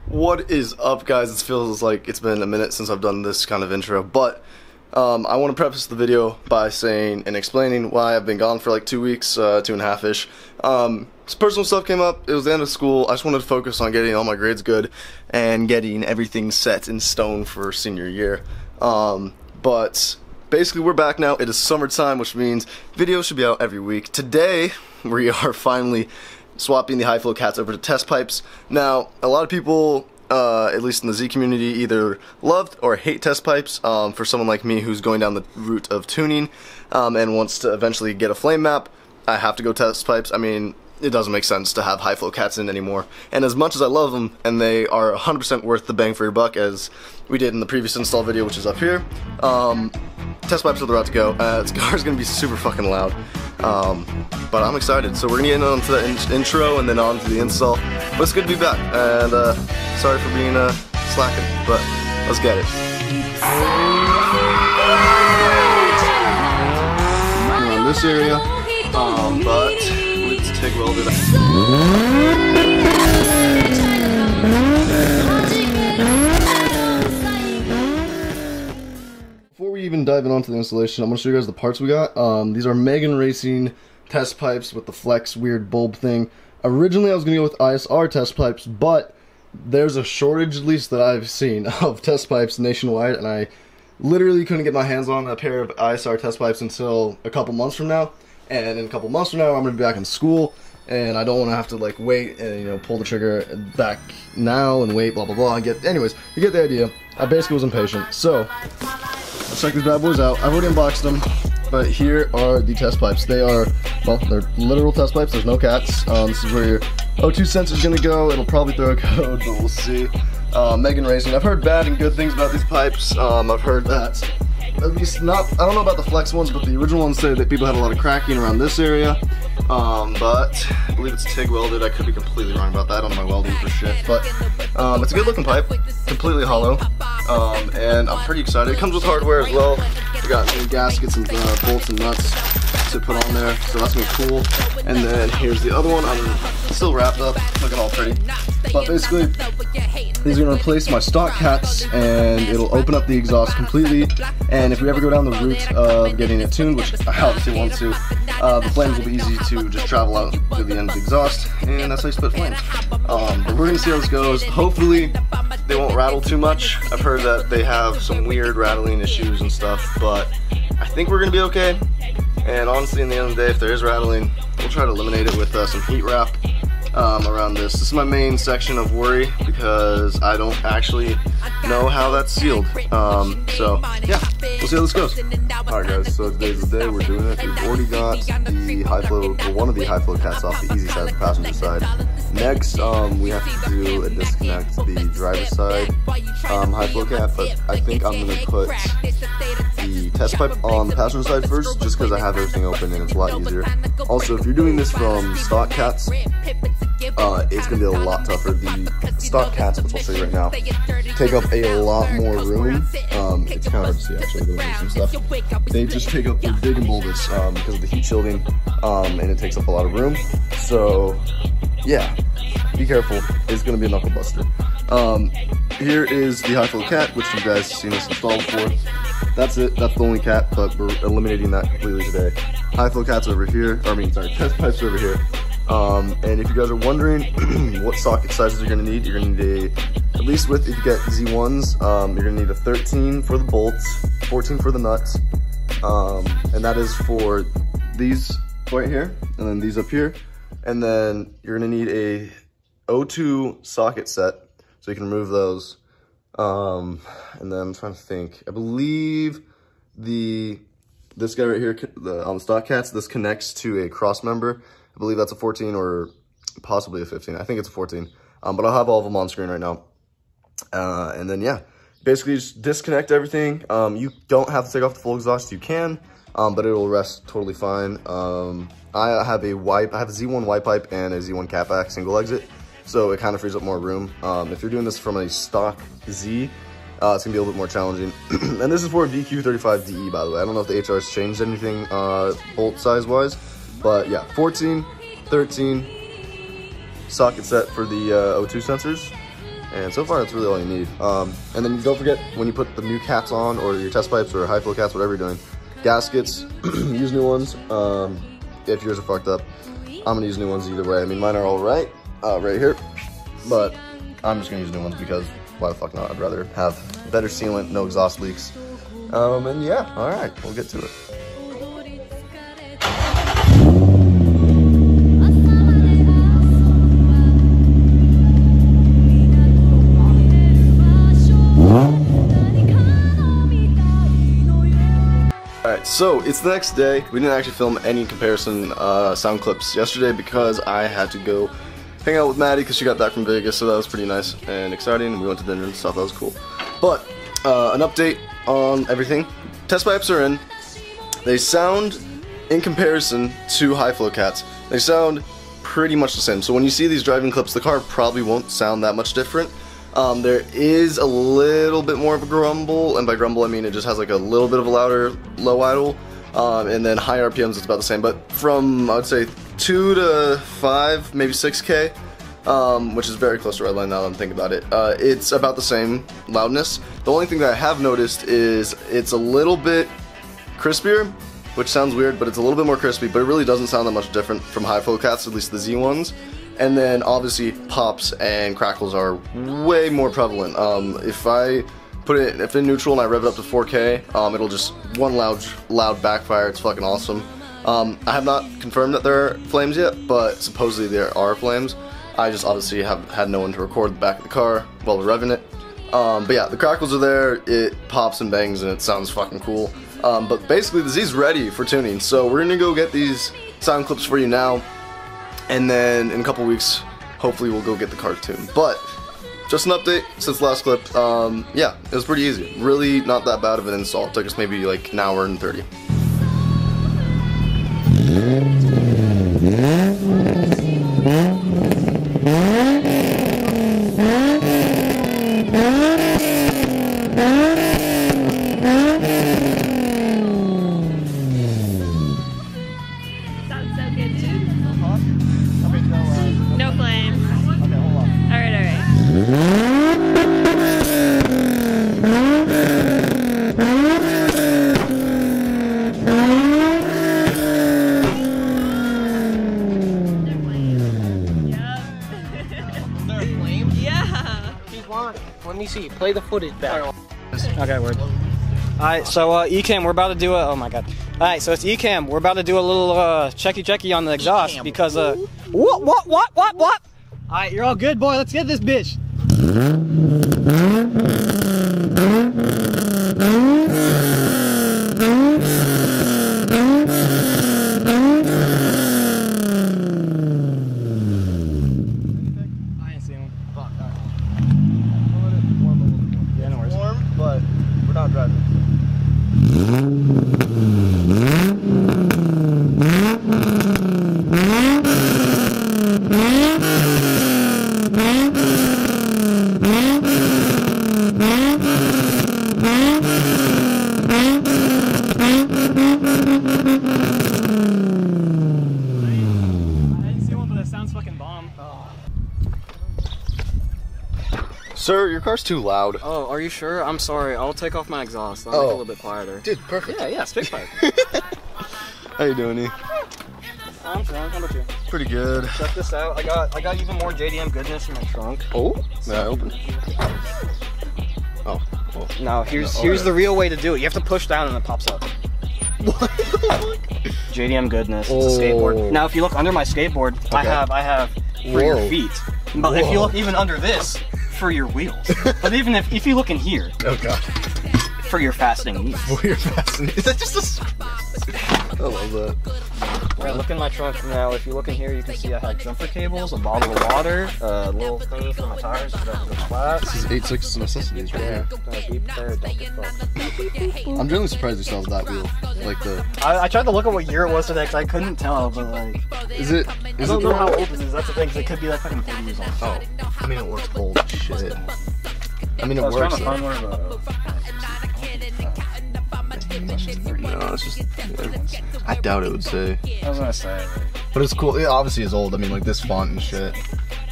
What is up, guys? It feels like it's been a minute since I've done this kind of intro, but I want to preface the video by saying and explaining why I've been gone for like 2 weeks, 2.5-ish. Some personal stuff came up. It was the end of school. I just wanted to focus on getting all my grades good and getting everything set in stone for senior year. But basically we're back now. It is summertime, which means videos should be out every week. Today we are finally swapping the high flow cats over to test pipes. Now, a lot of people, at least in the Z community, either loved or hate test pipes. For someone like me who's going down the route of tuning and wants to eventually get a flame map, I have to go test pipes. I mean, it doesn't make sense to have high flow cats in anymore. And as much as I love them, and they are 100% worth the bang for your buck, as we did in the previous install video, which is up here, test pipes are the route to go. This car is going to be super fucking loud. But I'm excited. So we're going to get on to the intro and then on to the install. But it's good to be back. And sorry for being slacking, but let's get it. Around this area, but let's take a little bit Before we even dive in onto the installation, I'm going to show you guys the parts we got. These are Megan Racing test pipes with the flex weird bulb thing. Originally I was going to go with ISR test pipes, but there's a shortage, at least that I've seen, of test pipes nationwide, and I literally couldn't get my hands on a pair of ISR test pipes until a couple months from now. And in a couple months from now I'm going to be back in school, and I don't want to have to like wait and pull the trigger back now and wait blah blah blah. Anyways, you get the idea. I basically was impatient. So let's check these bad boys out. I've already unboxed them, but here are the test pipes. They are, well, they're literal test pipes. There's no cats. This is where your O2 sensor is gonna go. It'll probably throw a code, but we'll see. Megan Racing. I've heard bad and good things about these pipes. I've heard that, at least not, I don't know about the flex ones, but the original ones say that people had a lot of cracking around this area. But I believe it's TIG welded. I could be completely wrong about that on my welding for shit, but it's a good looking pipe, completely hollow, and I'm pretty excited. It comes with hardware as well. We got new gaskets and bolts and nuts to put on there, so that's gonna be cool. And then here's the other one. I'm still wrapped up, looking all pretty. But basically, these are gonna replace my stock cats, and it'll open up the exhaust completely. And if we ever go down the route of getting it tuned, which I obviously want to, the flames will be easy to just travel out to the end of the exhaust, and that's how you split flames. But we're gonna see how this goes. Hopefully, they won't rattle too much. I've heard that they have some weird rattling issues and stuff, but I think we're gonna be okay. And honestly, in the end of the day, if there is rattling, we'll try to eliminate it with some heat wrap around this. This is my main section of worry because I don't actually know how that's sealed. So yeah, we'll see how this goes. Alright guys, so today's the day we're doing it. We've already got the high flow, or one of the high flow cats off the easy side, the passenger side. Next, we have to do a disconnect the driver's side high flow cat, but I think I'm going to put the test pipe on the passenger side first, just because I have everything open and it's a lot easier. Also, if you're doing this from stock cats, it's going to be a lot tougher. The stock cats, which I'll show you right now, take up a lot more room. It's kind of hard to see actually, the some stuff. They just take up, they're big and bulbous because of the heat shielding, and it takes up a lot of room. So yeah, be careful. It's going to be a knuckle buster. Here is the high flow cat, which you guys have seen us install before. That's it. That's the only cat, but we're eliminating that completely today. High flow cats over here, test pipes over here. And if you guys are wondering what socket sizes you're going to need at least with, if you get Z1s, you're going to need a 13 for the bolts, 14 for the nuts, and that is for these right here, and then these up here, and then you're going to need a O2 socket set, so you can remove those, and then I'm trying to think, I believe this guy right here, on the stock cats, this connects to a cross member. I believe that's a 14 or possibly a 15. I think it's a 14, but I'll have all of them on screen right now. And then yeah, basically just disconnect everything. You don't have to take off the full exhaust, you can, but it'll rest totally fine. I have a Z1 wipe pipe and a Z1 catback single exit, so it kind of frees up more room. If you're doing this from a stock Z, it's gonna be a little bit more challenging. And this is for a VQ35DE, by the way. I don't know if the HR's changed anything bolt size wise, but yeah, 14, 13 socket set for the O2 sensors, And so far, that's really all you need. And then don't forget, when you put the new cats on, or your test pipes or high flow cats, whatever you're doing, gaskets, use new ones. If yours are fucked up, I'm gonna use new ones either way. I mean, mine are all right, right here, but I'm just gonna use new ones because why the fuck not? I'd rather have better sealant, no exhaust leaks. And yeah, all right, we'll get to it. Alright, so it's the next day. We didn't actually film any comparison sound clips yesterday because I had to go hang out with Maddie because she got back from Vegas, so that was pretty nice and exciting. We went to dinner and stuff, that was cool. But, an update on everything. Test pipes are in. They sound, in comparison to high flow cats, they sound pretty much the same. So when you see these driving clips, the car probably won't sound that much different. There is a little bit more of a grumble, and by grumble I mean it just has like a little bit of a louder low idle, and then high RPMs it's about the same, but from I would say 2 to 5, maybe 6K, which is very close to redline now that I'm thinking about it, it's about the same loudness. The only thing that I have noticed is it's a little bit crispier, which sounds weird, but it's a little bit more crispy, but it really doesn't sound that much different from high flow cats, at least the Z ones. And then obviously pops and crackles are way more prevalent. If I put it in neutral and I rev it up to 4K, it'll just one loud backfire. It's fucking awesome. I have not confirmed that there are flames yet, but supposedly there are flames. I just obviously have had no one to record the back of the car while we're revving it. But yeah, the crackles are there, it pops and bangs and it sounds fucking cool. But basically the Z's ready for tuning, so we're gonna go get these sound clips for you now. And then in a couple weeks, hopefully we'll go get the car tuned. But just an update since the last clip. Yeah, it was pretty easy. Really not that bad of an install. It took us maybe like an hour and 30. No flames. Okay, hold on. Alright. Is there a flame? Yeah. Keep on. Let me see. Play the footage back. Okay, word. Alright, so Ecam, we're about to do a, oh my god. Alright, so it's Ecam, we're about to do a little checky on the exhaust Ecam. because what? Alright, you're all good, boy, let's get this bitch. I ain't seen one. Fuck, we'll let it warm a little bit more. Yeah, no worries. Warm, but we're not driving. Sir, your car's too loud. Oh, are you sure? I'm sorry, I'll take off my exhaust. I'll make it a little bit quieter. Dude, perfect. Yeah, stick pipe. How you doing, E? I'm fine, how about you? Pretty good. Check this out, I got even more JDM goodness in my trunk. Oh? May I open? Oh. Well. Now, here's the real way to do it. You have to push down and it pops up. What the fuck? JDM goodness, it's a skateboard. Now, if you look under my skateboard, Okay. I have for your feet. But if you look even under this, for your wheels. But even if you look in here, Oh god. for your fastening knees. For your fastening. Is that just a... I love that. Right, look in my trunk now. If you look in here, you can see I have jumper cables, a bottle of water, a little thingy for my tires so that it's flat. This is 8.6 necessities right here. Be prepared, don't get fucked. I'm generally surprised you still have that wheel. Like the... I tried to look at what year it was today because I couldn't tell, but like... Is it... I don't know how old it is, that's the thing, because it could be like fucking 30 years old. Oh. I mean, it looks old as shit. I mean, it I was works. trying to find where No, it's just... I doubt it would say. I was gonna say. But it's cool. It obviously is old. I mean, like this font and shit.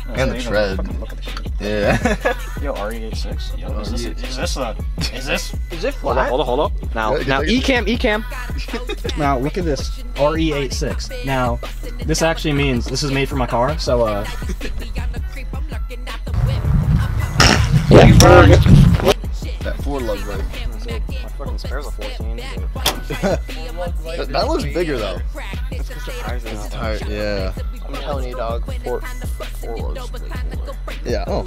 And the tread. Look at the shit. Yeah. Yo, RE86. Yo, is it flat? Hold up. Now, Yeah, Ecam. Now, look at this. RE86. Now, this actually means this is made for my car, so, That 4 lug leg. My fucking spare's a 14. That looks bigger though. That's because the tires are not. Alright, yeah. I'm telling you, dog. Four loads. Yeah, oh.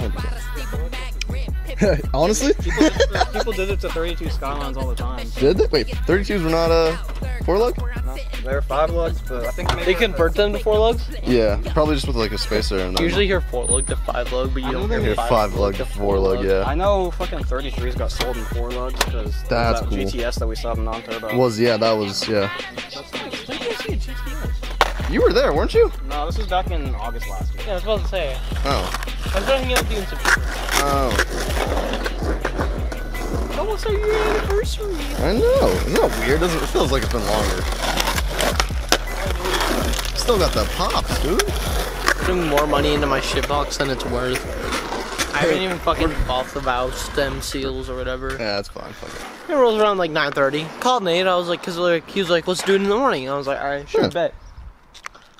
Honestly? People did it to 32 Skylines all the time. Did they? Wait, 32s were not 4 lug? No, they're 5 lugs, but I think maybe They convert them to 4 lugs? Yeah, probably just with like a spacer and then. Usually hear 4 lug to 5 lug, but you don't I hear hear 5 lug to 4 lug, yeah. I know fucking 33s got sold in 4 lugs because That's that cool. GTS that we saw in non-turbo. That was, yeah. That's nice. When did you see a GTS? You were there, weren't you? No, this was back in August last year. Yeah, I was about to say. Oh. I was running out doing some. Oh. Almost our year anniversary. I know. Isn't that weird? It feels like it's been longer. Still got the pops, dude. Putting more money into my shit box than it's worth. I haven't even fucking bought the valve stem seals or whatever. Yeah, that's fine. Fuck it. It rolls around like 9:30. Called Nate. I was like, cause like he was like, let's do it in the morning. I was like, all right, sure, Yeah. bet.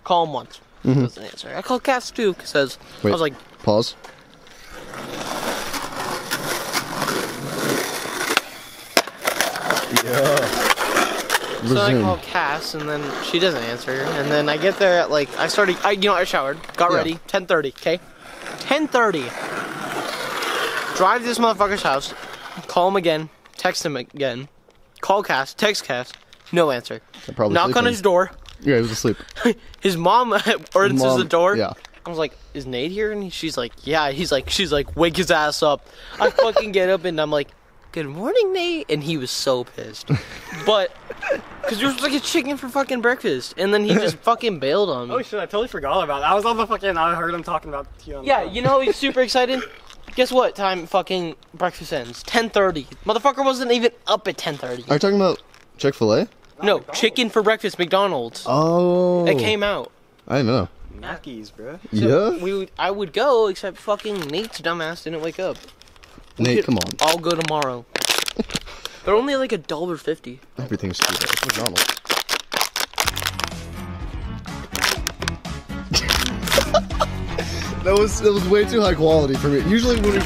Call him once. Doesn't answer. I called Cass too. Cause says Wait. I was like, Pause. Yeah. so I Resume. called Cass and then she doesn't answer. And then I get there at like I showered, got Yeah. ready, 10:30. Okay, 10:30. Drive to this motherfucker's house. Call him again. Text him again. Call Cass. Text Cass. No answer. They're probably Knock on sleeping. his door. Yeah, he was asleep. His mom answers Mom, the door. yeah. I was like, is Nate here? And she's like, yeah. She's like, wake his ass up. I fucking get up and I'm like, good morning, Nate. And he was so pissed. But, because you're supposed to get chicken for fucking breakfast. And then he just fucking bailed on me. Oh shit, I totally forgot about that. I was on the fucking, I heard him talking about you on the Yeah, phone. you know he's super excited? Guess what time fucking breakfast ends? 10:30. Motherfucker wasn't even up at 10:30. Are you talking about Chick-fil-A? No, chicken for breakfast, McDonald's. Oh. It came out. I didn't know. Mackies, bro. So Yeah? I would go, except fucking Nate's dumbass didn't wake up. Nate, come on. I'll go tomorrow. They're only like $1.50. Everything's cheap. It's McDonald's. That was way too high quality for me. Usually when we